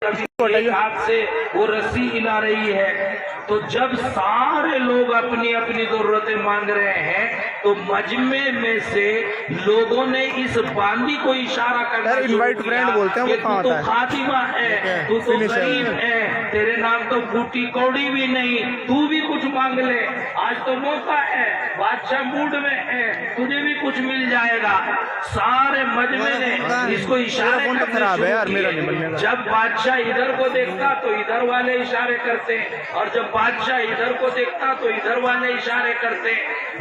ایک ہاتھ سے وہ رسی ہلا رہی ہے. تو جب سارے لوگ اپنی اپنی ضرورتیں مانگ رہے ہیں تو مجمع میں سے لوگوں نے اس باندی کو اشارہ کرنا شروع کیا کہ تو تو خاتمہ ہے, تو تو غریب ہے, تیرے نام تو پھوٹی کوڑی بھی نہیں, تو بھی کچھ مانگ لے, آج تو موقع ہے, بادشاہ موڈ میں ہے, تجھے بھی کچھ مل جائے گا. سارے مجمع نے اس کو اشارے کرنا شروع کیے. جب بادشاہ ادھر کو دیکھتا تو ادھر والے اشارے کرتے, اور جب بادشاہ ادھر کو دیکھتا تو ادھر والے اشارے کرتے.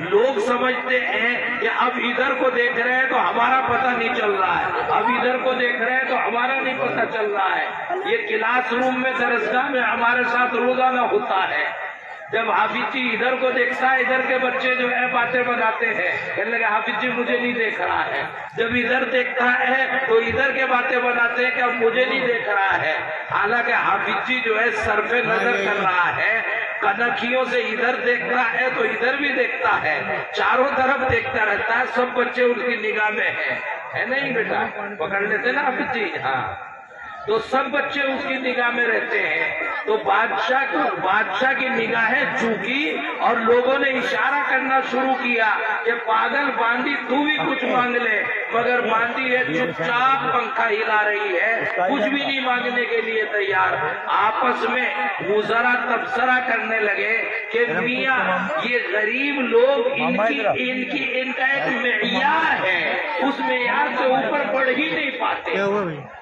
لوگ سمجھتے ہیں کہ اب ادھر کو دیکھ رہے ہیں تو ہمارا پتہ نہیں چل رہا ہے, اب ادھر کو دیکھ رہے ہیں تو ہمارا نہیں پتہ چل رہا ہے. یہ کلاس روم میں درسگاہ میں ہمارے ساتھ روزانہ ہوتا ہے. جب حافظ جی ادھر کو دیکھتا ہے, ادھر کے بچے جو ہے باتیں بناتے ہیں, کہنے لگے حافظ جی مجھے نہیں دیکھ رہا ہے. جب ادھر دیکھتا ہے تو ادھر کے باتیں بناتے ہیں کہ اب مجھے نہیں دیکھ رہا ہے. حالانکہ حافظ جی جو ہے صرف نظر کر رہا ہے, کنکھیوں سے ادھر دیکھ رہا ہے تو ادھر بھی دیکھتا ہے, چاروں طرف دیکھتا رہتا ہے. سب بچے ان کی نگاہ میں ہیں, ہے نہیں بیٹا, پکڑ لیتے نا حافظ جی. ہاں, تو سب بچے اس کی نگاہ میں رہتے ہیں. تو بادشاہ کی نگاہیں چوکی اور لوگوں نے اشارہ کرنا شروع کیا کہ پاگل باندی تو بھی کچھ مانگ لے, مگر باندی ہے چپ چاپ پنکھا ہلا رہی ہے, کچھ بھی نہیں مانگنے کے لیے تیار. آپس میں وزراء تبصرہ کرنے لگے کہ میاں یہ غریب لوگ ان کا ایک معیار ہے, اس معیار سے اوپر بڑھ ہی نہیں پاتے.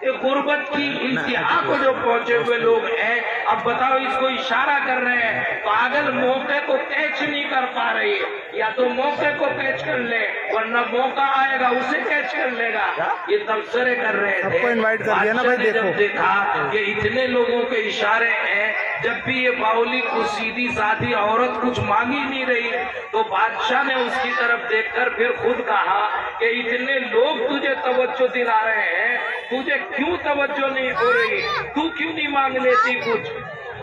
یہ غربت کی انتہا کو جو پہنچے ہوئے لوگ ہیں, اب بتاؤ اس کو اشارہ کر رہے ہیں. پاگل موقع کو کیچ نہیں کر پا رہی ہے, یا تو موقع کو کیچ کر لے ورنہ موقع آئے گا اسے کیچ کر لے گا. یہ تبصرے کر رہے تھے. بادشاہ نے جب دیکھا کہ اتنے لوگوں کے اشارے ہیں, جب بھی یہ باولی کو سیدھی سادھی عورت کچھ مانگی نہیں رہی, تو بادشاہ نے اس کی طرف دیکھ کر پھر خود کہا کہ اتنے لوگ تجھے توجہ دلا رہے ہیں, تجھے کیوں توجہ نہیں ہو رہی, تو کیوں نہیں مانگ لیتی کچھ.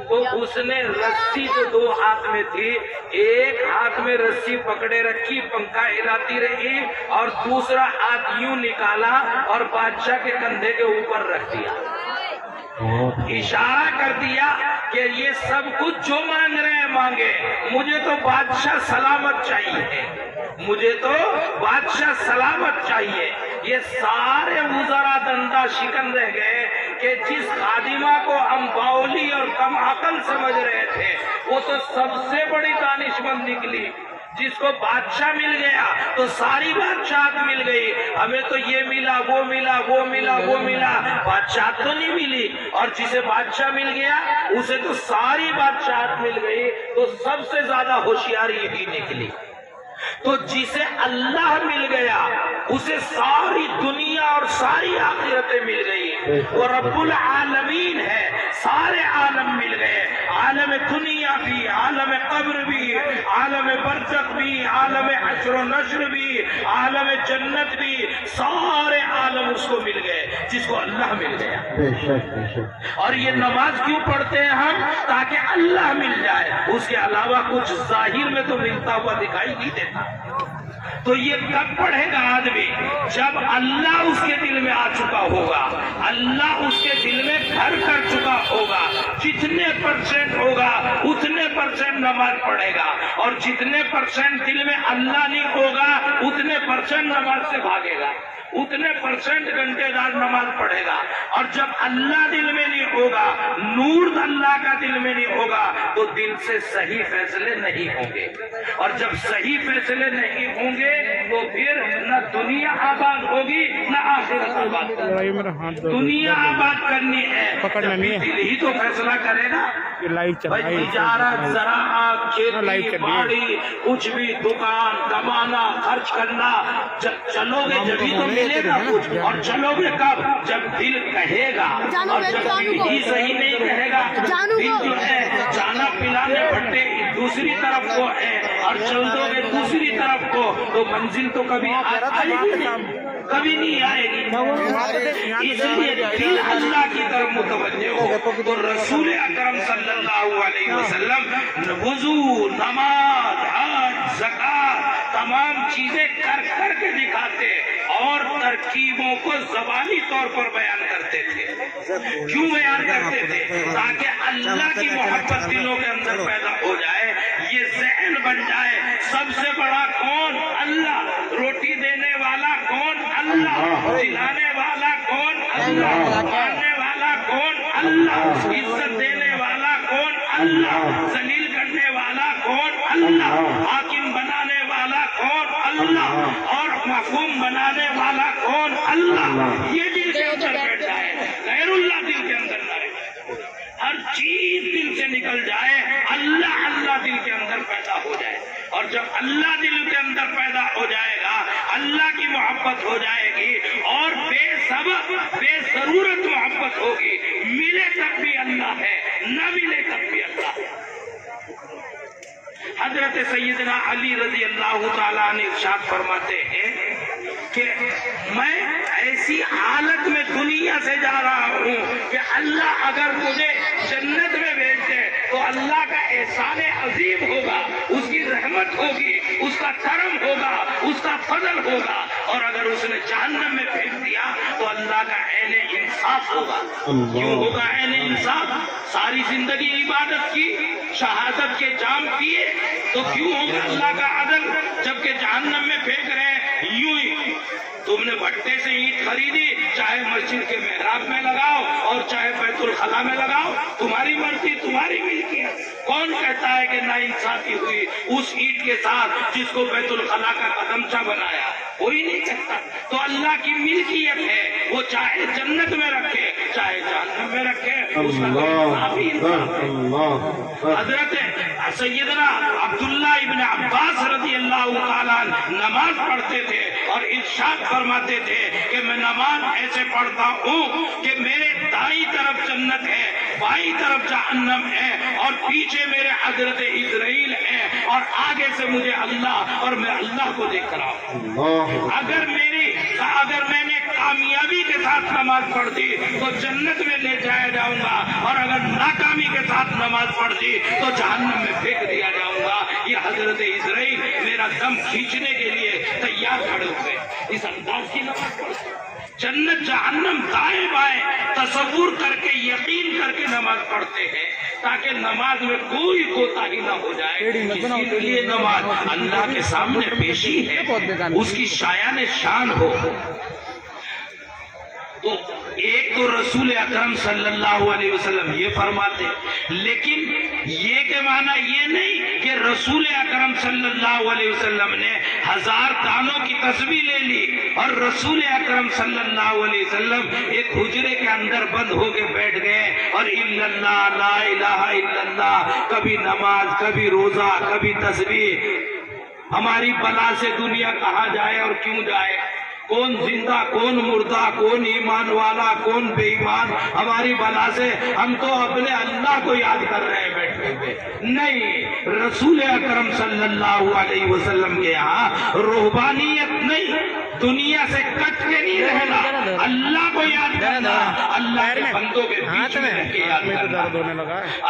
تو اس نے رسی جو دو ہاتھ میں تھی, ایک ہاتھ میں رسی پکڑے رکھی, پنکھا ہلاتی رہی, اور دوسرا ہاتھ یوں نکالا اور بادشاہ کے کندھے کے اوپر رکھ دیا. اشارہ کر دیا کہ یہ سب کچھ جو مانگ رہے ہیں مانگے, مجھے تو بادشاہ سلامت چاہیے, مجھے تو بادشاہ سلامت چاہیے. یہ سارے وزراء دندہ شکن رہ گئے کہ جس خادمہ کو ہم باولی اور کم عقل سمجھ رہے تھے وہ تو سب سے بڑی دانشمند نکلی. جس کو بادشاہ مل گیا تو ساری بادشاہت مل گئی. ہمیں تو یہ ملا, وہ ملا, وہ ملا, وہ ملا, بادشاہت تو نہیں ملی. اور جسے بادشاہ مل گیا اسے تو ساری بادشاہت مل گئی. تو سب سے زیادہ ہوشیاری یہی نکلی. تو جسے اللہ مل گیا اسے ساری دنیا اور ساری آخرتیں مل گئی. وہ رب العالمین ہے, سارے عالم مل گئے, عالم دنیا بھی, عالم قبر بھی, عالم برزخ بھی, عالم حشر و نشر بھی, عالم جنت بھی, سارے عالم اس کو مل گئے جس کو اللہ مل گیا. اور یہ نماز کیوں پڑھتے ہیں ہم؟ تاکہ اللہ مل جائے, اس کے علاوہ کچھ ظاہر میں تو ملتا ہوا دکھائی نہیں دیتا. تو یہ کب پڑھے گا آدمی؟ جب اللہ اس کے دل میں آ چکا ہوگا, اللہ اس کے دل میں گھر کر چکا ہوگا. جتنے % ہوگا اتنے % نماز پڑھے گا, اور جتنے % دل میں اللہ نہیں ہوگا اتنے % نماز سے بھاگے گا, اتنے % گھنٹے دار نماز پڑھے گا. اور جب اللہ دل میں نہیں ہوگا, نور اللہ کا دل میں نہیں ہوگا, تو دل سے صحیح فیصلے نہیں ہوں گے. اور جب صحیح فیصلے نہیں ہوں گے تو پھر نہ دنیا آباد ہوگی نہ آخرت آباد ہوگی. دنیا آباد کرنی ہے دل ہی تو فیصلہ کرے گا. تجارت, زراعت, کھیتی باڑی, کچھ بھی دکان, کمانا, خرچ کرنا, جب چلو گے جبھی تو ملے گا کچھ. اور چلو گے کب؟ جب دل کہے گا. اور جب دل ہی صحیح نہیں کہے گا, دل جو ہے جانا پلانے بھٹے دوسری طرف کو ہے اور چل دو گے دوسری طرف کو, تو منزل تو کبھی آئے گی نہیں, کبھی نہیں آئے گی. اس لیے دل اللہ کی طرف متوجہ ہو. تو رسول اکرم صلی اللہ علیہ وسلم وضو, نماز, حج, زکات تمام چیزیں کر کر کے دکھاتے, اور ترکیبوں کو زبانی طور پر بیان کرتے تھے. کیوں بیان کرتے تھے؟ تاکہ اللہ کی محبت دلوں کے اندر پیدا ہو جائے، یہ ذہن بن جائے سب سے بڑا کون؟ اللہ. روٹی دینے والا کون؟ اللہ. دلانے والا کون؟ اللہ. مارنے والا کون؟ اللہ. عزت دینے والا کون؟ اللہ. ذلیل کرنے والا کون؟ اللہ. حاکم بنانے والا کون؟ اللہ. اور محکوم بنانے والا کون؟ اللہ. یہ دل کے اندر بیٹھ جائے، غیر اللہ دل کے اندر نہ رہے. ہر چیز دل سے نکل جائے، اللہ اللہ دل کے اندر پیدا ہو جائے. اور جب اللہ دل کے اندر پیدا ہو جائے گا، اللہ کی محبت ہو جائے گی، اور بے سبب بے ضرورت محبت ہوگی. ملے تب بھی اللہ ہے، نہ ملے تب بھی اللہ ہے. حضرت سیدنا علی رضی اللہ تعالیٰ نے ارشاد فرماتے ہیں کہ میں ایسی حالت میں دنیا سے جا رہا ہوں کہ اللہ اگر مجھے جنت میں بھیج دے تو اللہ کا احسان عظیم ہوگا، اس کی رحمت ہوگی، اس کا کرم ہوگا، اس کا فضل ہوگا. اور اگر اس نے جہنم میں بھیج دیا تو اللہ کا عین انصاف ہوگا. کیوں ہوگا عین انصاف؟ ساری زندگی عبادت کی، شہادت کے جام پیے، تو کیوں ہوگا اللہ کا عدل؟ جبکہ جہنم میں پھینک رہے ہیں یوں ہی. تم نے بھٹے سے اینٹ خریدی، چاہے مسجد کے محراب میں لگاؤ اور چاہے بیت الخلا میں لگاؤ، تمہاری مرضی، تمہاری ملکیت. کون کہتا ہے کہ ناانصافی ہوئی اس اینٹ کے ساتھ جس کو بیت الخلا کا قدمچہ بنایا؟ کوئی نہیں کہتا. تو اللہ کی ملکیت ہے، وہ چاہے جنت میں رکھے چاہے جہنم میں رکھے، اس کا کوئی انصاف ہے. حضرت سیدنا عبداللہ ابن عباس رضی اللہ تعالیٰ نماز پڑھتے تھے اور ارشاد فرماتے تھے کہ میں نماز ایسے پڑھتا ہوں کہ میرے دائیں طرف جنت ہے، بائیں طرف جہنم ہے، اور پیچھے میرے حضرت اسرائیل ہے، اور آگے سے مجھے اللہ، اور میں اللہ کو دیکھ رہا ہوں. اگر میں نے کامیابی کے ساتھ نماز پڑھ دی تو جنت میں لے جایا جاؤں گا، اور اگر ناکامی کے ساتھ نماز پڑھ دی تو جہنم میں پھینک دیا جاؤں گا. یہ حضرت اسرائیل میرا دم کھینچنے کے لیے تیار کھڑے ہوئے اس انداز کی نماز پڑھتے. جنت جہنم دائیں بائیں تصور کر کے، یقین کر کے نماز پڑھتے ہیں تاکہ نماز میں کوئی کوتاہی نہ ہو جائے. اسی لیے نماز اللہ کے سامنے پیشی ہے، اس کی شایان شان ہو. تو ایک تو رسول اکرم صلی اللہ علیہ وسلم یہ فرماتے، لیکن یہ کہ معنی یہ نہیں کہ رسول اکرم صلی اللہ علیہ وسلم نے 1000 دانوں کی تسبیح لے لی اور رسول اکرم صلی اللہ علیہ وسلم ایک حجرے کے اندر بند ہو کے بیٹھ گئے اور الا اللہ، لا الہ الا اللہ، کبھی نماز، کبھی روزہ، کبھی تسبیح. ہماری بلا سے دنیا کہاں جائے اور کیوں جائے؟ کون زندہ، کون مردہ، کون ایمان والا، کون بے ایمان؟ ہماری بلا سے ہم تو اپنے اللہ کو یاد کر رہے ہیں بیٹھے ہوئے. نہیں، رسول اکرم صلی اللہ علیہ وسلم کے یہاں روحانیت نہیں، دنیا سے کٹ کے نہیں رہنا، اللہ کو یاد کرنا، اللہ کے بندوں کے بیچ میں رہ کے یاد کرنا،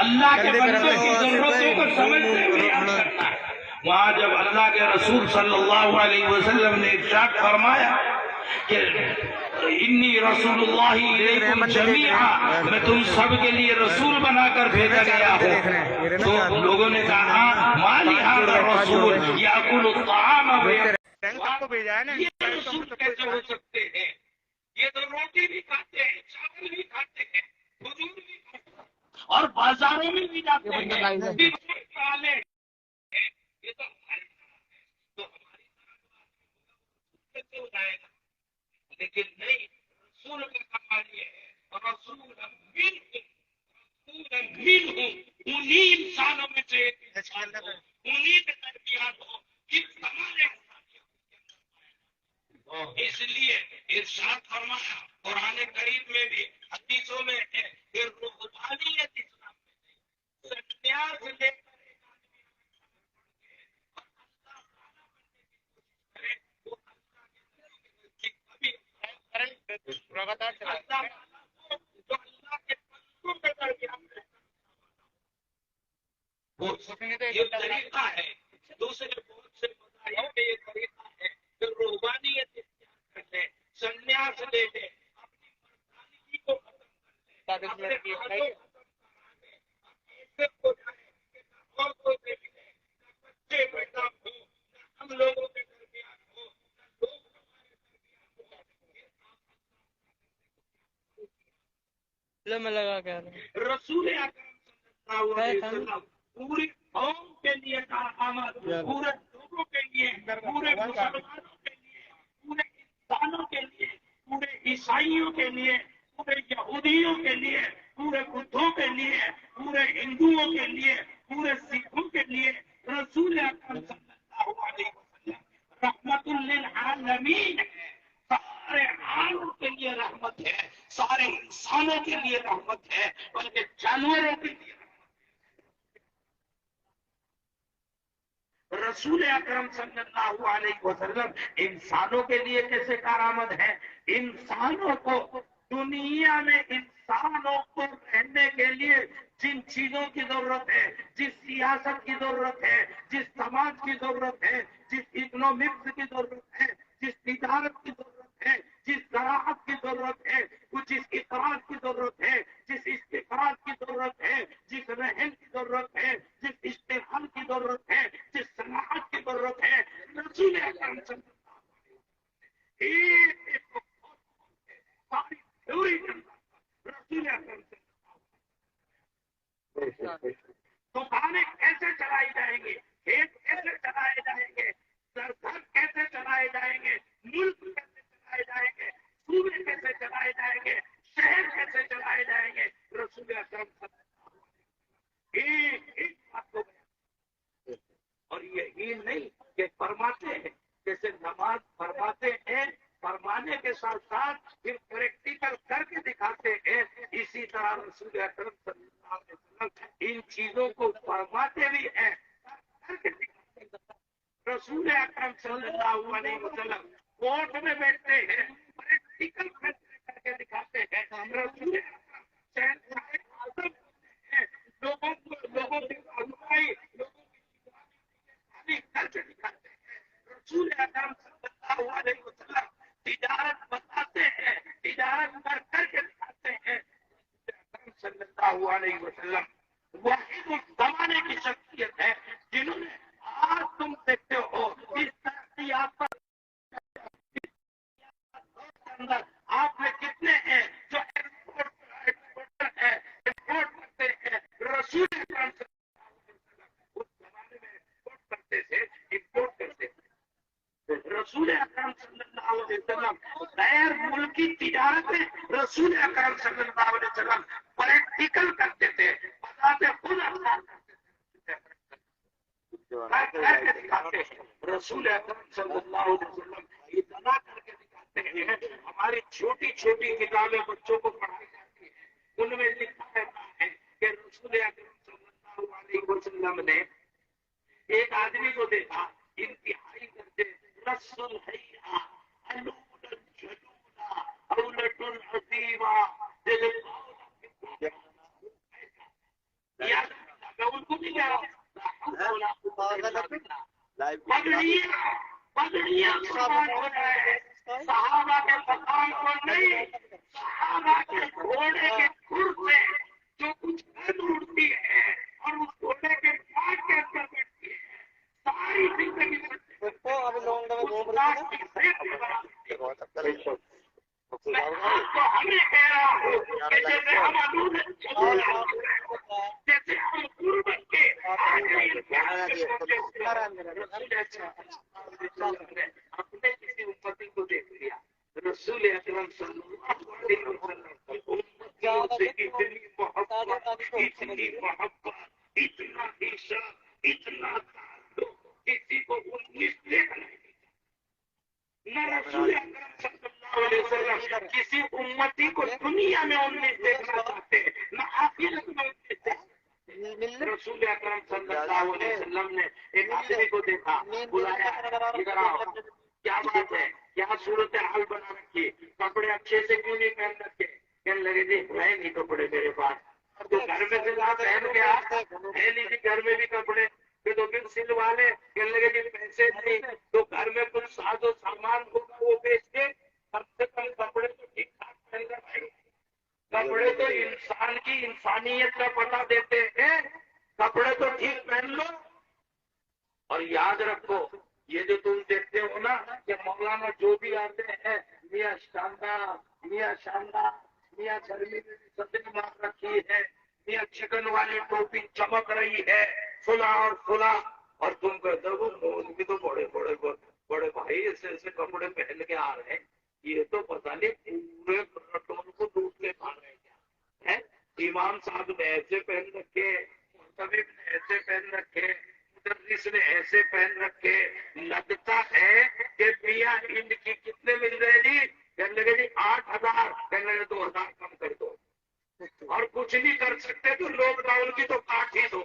اللہ کے بندوں کی ضرورتوں کو سمجھتے ہوئے یاد کرنا. وہاں جب اللہ کے رسول صلی اللہ علیہ وسلم نے ارشاد فرمایا کہ انی رسول اللہ الیکم جمیعا، میں تم سب کے لیے رسول بنا کر بھیجا گیا ہوں، تو لوگوں نے کہا ما لہذا الرسول یاکل الطعام یہ رسول کیسے ہو سکتے ہیں؟ یہ تو روٹی بھی کھاتے ہیں، چاول بھی کھاتے ہیں، کھجور بھی کھاتے ہیں، اور بازاروں میں بھی جاتے ہیں. یہ تو ہماری طرح ہے، تو ہماری طرح کیسے ہو جائے گا؟ لیکن نہیں، رسول کا کمال یہ ہے، رسول منہم، انہی انسانوں میں سے ایک انسان ہو، انہی کے درمیان ہو جس ہمارے اس لیے ارشاد فرمایا قرآن کریم میں بھی، حدیثوں میں ہے کہ روحانیت اسلام میں سنیاس لے کر یہ طریقہ ہے. دوسرے بہت سے مذاہب میں یہ طریقہ ہے کہ روحانیت اختیار کرتے، सांस ले ले, अपनी मर्दानगी को खत्म कर ले, अपने हाथों ऐसे हो जाए कि ना औरतों से मिले, ना बच्चे पैदा हो, ना हम लोगों के दरमियान हो, ना लोग हमारे दरमियान हो। में लगा क्या रसूल अकरम सल्लल्लाहु अलैहि वसल्लम पूरी कौम के लिए कारआमद, पूरे लोगों के लिए, पूरे मुसलमानों के लिए, पूरे इंसानों के लिए, पूरे ईसाइयों के लिए, पूरे यहूदियों के लिए, पूरे बुद्धों के लिए, पूरे हिंदुओं के लिए, पूरे सिखों के लिए रसूल अकरम सल्लल्लाहु अलैहि वसल्लम रहमतुल लिल आलमीन है। सारे आलम के लिए रहमत है, सारे इंसानों के लिए रहमत है, बल्कि जानवरों के लिए। रसूल अकरम सल्लल्लाहु अलैहि वसल्लम इंसानों के लिए कैसे कारआमद है? इंसानों को दुनिया में इंसानों को रहने के लिए जिन चीजों की जरूरत है, जिस सियासत की जरूरत है, जिस समाज की जरूरत है, जिस इकोनॉमिक्स की जरूरत है, जिस तिजारत की जरूरत है, जिस ज़राअत की जरूरत है, जिस इकरार की जरूरत है, जिस इस्तिक़रार की जरूरत है, जिस रहन की जरूरत है, जिस इश्तिहाल की जरूरत है, जिस सनाहत की जरूरत है, रसूल अकरम सल्लल्लाहु अलैहि वसल्लम एक सारी थ्योरी रसूल अकरम सल्लल्लाहु अलैहि वसल्लम। दुकानें कैसे चलाई जाएंगी, खेत कैसे चलाए जाएंगे, सरकार कैसे चलाए जाएंगे, मुल्क कैसे चलाए जाएंगे, सूबे कैसे चलाए जाएंगे, शहर कैसे चलाए जाएंगे, रसूल अकरम सल्लल्लाहु अलैहि वसल्लम एक बात को बयान। और यही नहीं कि फरमाते हैं, जैसे नमाज फरमाते हैं, फरमाने के साथ साथ फिर प्रैक्टिकल करके दिखाते हैं, इसी तरह रसूल अकरम सल्लल्लाहु अलैहि वसल्लम इन चीजों को फरमाते भी हैं, करके दिखाते हैं। रसूल अकरम सल्लल्लाहु अलैहि वसल्लम कोर्ट में बैठते हैं, प्रैक्टिकल करके दिखाते हैं। रसूल अकरम शहंशाह आज़म हैं, लोगों की अगुवाई, लोगों की करके दिखाते हैं। रसूल अकरम सल्लल्लाहु अलैहि वसल्लम तिजारत बताते हैं, तिजारत करके दिखाते हैं। अकरम सल्लल्लाहु अलैहि वसल्लम वाहिद उस जमाने की शख्सियत है जिन्होंने आज तुम देखते हो इस तरक्की अंदर आप में कितने हैं जो एक्सपोर्टर है, एक्सपोर्ट करते हैं। रसूल अकरम उस जमाने में एक्सपोर्ट करते थे, इंपोर्ट करते थे। रसूल अकरम सल्लल्लाहु अलैहि वसल्लम गैर मुल्की तिजारतें रसूल अकरम सल्लल्लाहु अलैहि वसल्लम प्रैक्टिकल करते थे, बताते खुद अल्लाह करके दिखाते हैं। रसूल अकरम सल्लल्लाहु अलैहि वसल्लम इतना करके दिखाते हैं। हमारी छोटी छोटी किताबें बच्चों को पढ़ाई जाती है, उनमें लिखा रहता है कि रसूल अकरम सल्लल्लाहु अलैहि वसल्लम ने एक आदमी को देखा, इंतहाई करते रसूल हैया अलूलन जलूला औलटुल अजीमा याद मैं उनको नहीं कह रहा, पगड़ियां सवार हो जाए, सहाबा के मकाम को नहीं, सहाबा के घोड़े के खुर से जो कुछ गंध उड़ती है और उस घोड़े के पाट के अंदर बैठती है, सारी जिंदगी आपको हमें कह रहा हूँ कि जैसे हम जैसे हम गुर्बत के अपने किसी उम्मती को देख लिया, रसूल अकरम सल्लल्लाहु अलैहि वसल्लम उम्मतियों से इतनी मोहब्बत, इतना इशक, इतना ताल्लुक, किसी को 19 देख नहीं न रसूल अकरम सल्लल्लाहु अलैहि वसल्लम किसी उम्मती को दुनिया में 19 देखना चाहते, न आखिरत में 19 देखते। रसूल अकरम सल्लल्लाहु अलैहि वसल्लम ने एक आदमी को देखा, बुलाया, इधर आओ, क्या बात है, क्या सूरत हाल बना रखी, कपड़े अच्छे से क्यों नहीं पहन रखे? कहने लगे जी है नहीं कपड़े मेरे पास। तो घर में से ना पहन गया है नहीं जी, घर में भी कपड़े तो फिर सिलवा ले। कहने लगे जी पैसे नहीं, तो घर में कुछ साजो सामान होगा वो बेच के कम से कम कपड़े रूहानियत का पता देते हैं, कपड़े तो ठीक पहन लो और याद रखो ये जो तुम देखते हो ना कि मौलाना जो भी आते हैं मियाँ शानदार, मियाँ शानदार, मियाँ गर्मी में सतरी मार रखी है, मियाँ चिकन वाली टोपी चमक रही है, फुला और फुला, और तुम कहते हो मौलवी तो बड़े बड़े बड़े भाई ऐसे ऐसे कपड़े पहन के आ रहे हैं, ये तो पता नहीं पूरे रटोल को लूट के खा रहे हैं क्या है। इमाम साहब ने ऐसे पहन रखे, मुस्तबिब ने ऐसे पहन रखे, मुदर्रिस ने ऐसे पहन रखे, लगता है कि मियाँ इनकी कितने मिल रहे जी, कहने लगे जी 8,000, कहने लगे 2,000 कम कर दो, और कुछ नहीं कर सकते तो लॉकडाउन की तो काट ही दो।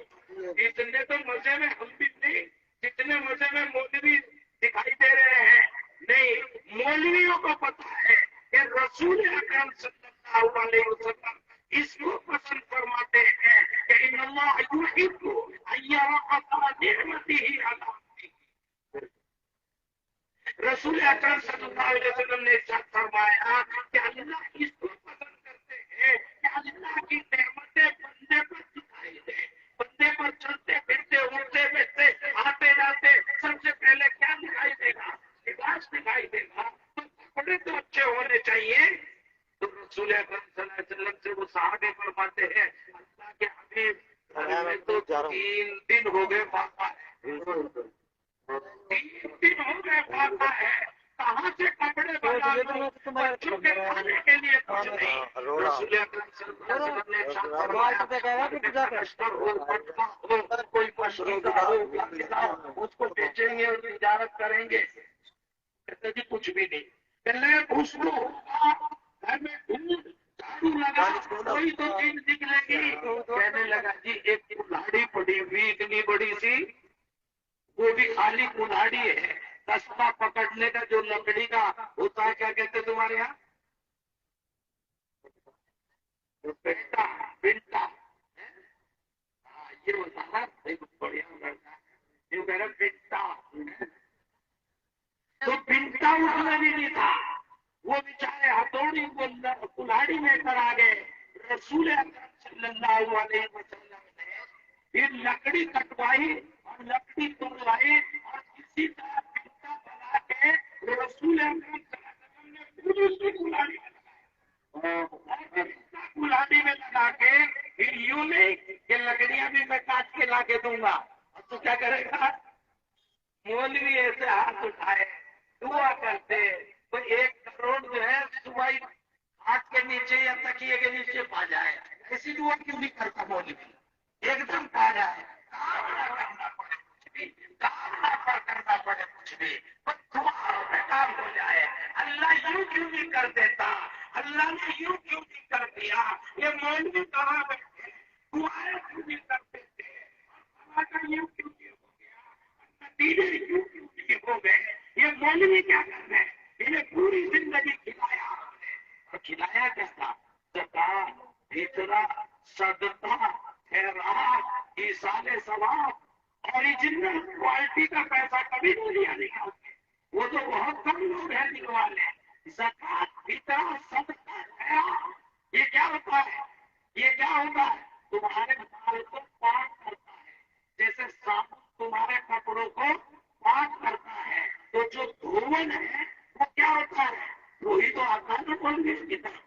इतने तो मजे में हम भी नहीं जितने मजे में मौलवी दिखाई दे रहे हैं। नहीं, मौलवियों को पता है कि रसूल अकरम सल्लल्लाहु अलैहि वसल्लम इसको पसंद फरमाते हैं कि इन्नल्लाह युहिब्बु अन यरा निअमतिही अला अब्दिही। रसूल अकरम सल्लल्लाहु अलैहि वसल्लम ने इरशाद फरमाया कि अल्लाह इसको पसंद करते हैं कि अल्लाह की नेमतें बंदे पर दिखाई दे, बंदे पर चलते फिरते उठते बैठते आते जाते सबसे पहले क्या दिखाई देगा, लिबास दिखाई देगा। तो कपड़े तो अच्छे होने चाहिए। तो रसूल अकरम सल्लल्लाहु अलैहि वसल्लम से वो सहाबे फरमाते हैं अल्लाह के हबीब घर में तो 3 दिन हो गए फाका है, 3 दिन हो गए फाका है, कहाँ से कपड़े बना लो, बच्चों के खाने के लिए कुछ नहीं। रसूल अकरम सल्लल्लाहु अलैहि वसल्लम ने इरशाद फरमाया अश्तर हो पटका हो कोई मशरूदा हो उसको बेचेंगे और तिजारत करेंगे। कहते जी कुछ भी नहीं, कहने खुशबू होगा घर में दूध झाड़ू लगा कोई तो चीज निकलेगी। कहने लगा जी एक कुल्हाड़ी पड़ी हुई इतनी बड़ी सी, वो भी खाली कुल्हाड़ी है, कस्बा पकड़ने का जो लकड़ी का होता है क्या कहते हैं तुम्हारे यहाँ, बेटा बिंटा, ये होता है बढ़िया लड़का ये कह रहे बिंटा, तो बिंटा उसमें भी नहीं था, वो बेचारे हथौड़ी को कुल्हाड़ी लेकर आ गए। रसूल अकरम सल्लल्लाहु अलैहि वसल्लम ने फिर लकड़ी कटवाई और लकड़ी तोड़वाई और किसी तरह बिंटा बना के रसूल अकरम सल्लल्लाहु अलैहि वसल्लम ने खुद उसकी कुल्हाड़ी में लगाया, कुल्हाड़ी में लगा के फिर यूं नहीं कि लकड़ियां भी मैं काट के ला के दूंगा। तो क्या करेगा, मौलवी ऐसे हाथ उठाए दुआ करते तो 1 करोड़ जो है सुबह हाथ के नीचे या तकिए के नीचे पा जाए। ऐसी दुआ क्यों नहीं करता मौलवी, एकदम पा जाए, काम ना करना पड़े कुछ भी, काम ना करना पड़े कुछ भी, बस दुआओं में काम हो जाए। अल्लाह यूं क्यों नहीं कर देता, अल्लाह ने यूं क्यों नहीं कर दिया, ये मौलवी कहाँ बैठे दुआएं क्यों नहीं कर देते, अल्लाह का यूं क्यों नहीं हो गया, नतीजे क्यों क्यों नहीं हो गए। ये मौलवी क्या कर रहे हैं, इन्हें पूरी जिंदगी खिलाया हमने, और खिलाया क्या था, ज़कात, फितरा, सदका, खैरात, ईसाले सवाब, ओरिजिनल क्वालिटी का पैसा कभी नहीं लिया निकाल के, वो तो बहुत कम लोग हैं निकलवाने। ज़कात, फितरा, सदका, खैरात, ये क्या होता है, ये क्या होता है, तुम्हारे माल को पाक करता है, जैसे साबुन तुम्हारे कपड़ों को पाक करता है, तो जो धोवन है वो क्या होता है, वही तो आता है मौलवी की तरफ,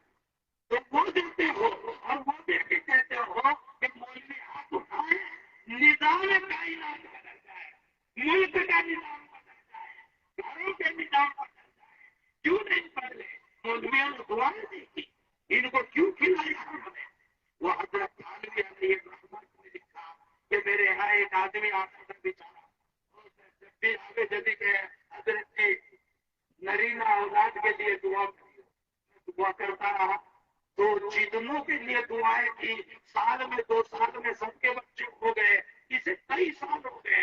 तो वो देते हो और वो देख के कहते हो कि मौलवी हाथ उठाए, निजाम कायनात बदल जाए, मुल्क का निजाम बदल जाए, घरों के निजाम बदल जाए, क्यों नहीं बदले, मौलवियों ने दुआएं दी थी, इनको क्यों खिलाया उन्होंने। वो हजरत थानवी अलैहि रहमत ने लिखा कि मेरे यहाँ एक आदमी आता था बेचारा, जब भी हजरत नरीना औलाद के लिए दुआ करता रहा, तो जितनों के लिए दुआएं की, साल में 2 साल में सबके बच्चे हो गए, इसे कई साल हो गए,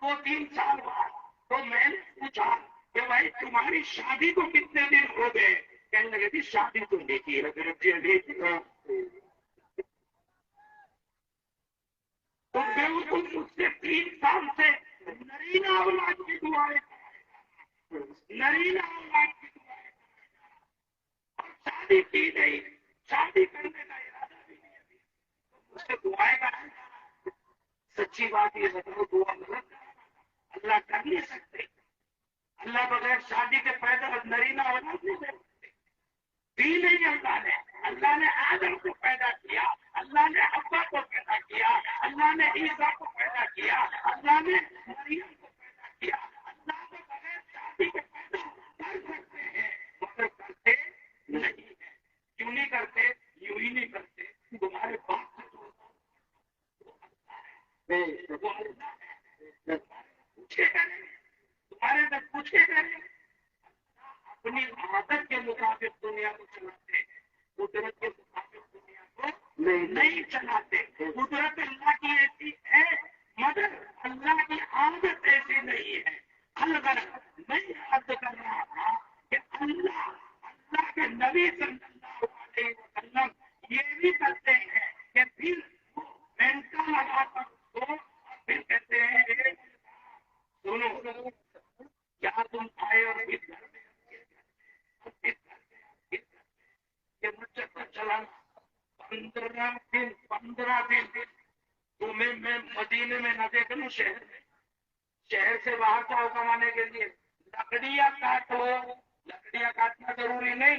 2-3 साल बाद तो मैंने पूछा कि भाई तुम्हारी शादी को कितने दिन हो गए, कहने लगे थी शादी तो नहीं की हजरत जी अभी, तो बेवकूफ मुझसे 3 साल से नरीना औलाद की दुआएं, नरीना औलाद की दुआएं, और शादी की नहीं, शादी करने का इरादा भी नहीं अभी, अच्छी बात ये बताओ, दुआ मत अल्लाह कर नहीं सकते। अल्लाह बगैर शादी के पैदा नरीना औलाद नहीं दे सकते। दी नहीं अल्लाह ने आदम को पैदा किया, अल्लाह ने अब्बा को पैदा किया, अल्लाह ने ईसा को पैदा किया, अल्लाह ने मरियम को पैदा किया। अल्लाह को बगैर शादी के पैदा कर सकते हैं, मगर करते नहीं है। क्यों नहीं करते? यूं ही नहीं करते। तुम्हारे बाप से जो वो अल्लाह है, पूछेगा नहीं, तुम्हारे से पूछेगा नहीं। अपनी आदत के मुताबिक दुनिया को चलाते हैं, कुदरत के मुताबिक दुनिया को नहीं चलाते। कुदरत अल्लाह की ऐसी है, मगर अल्लाह की आदत ऐसी नहीं है। अगर मैं याद कर रहा था कि अल्लाह के नबी सल्लल्लाहु अलैहि वसल्लम ये भी करते हैं कि फिर घंटा लगा कर उसको और फिर कहते हैं सुनो क्या तुम आए और फिर घर में ये बच्चे को चलाना 15 दिन तुम्हें मैं मदीने में न देख लूं, शहर से बाहर जाओ कमाने के लिए, लकड़ियां काटो। लकड़ियां काटना जरूरी नहीं,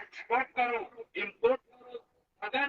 एक्सपोर्ट करो, इम्पोर्ट करो, मगर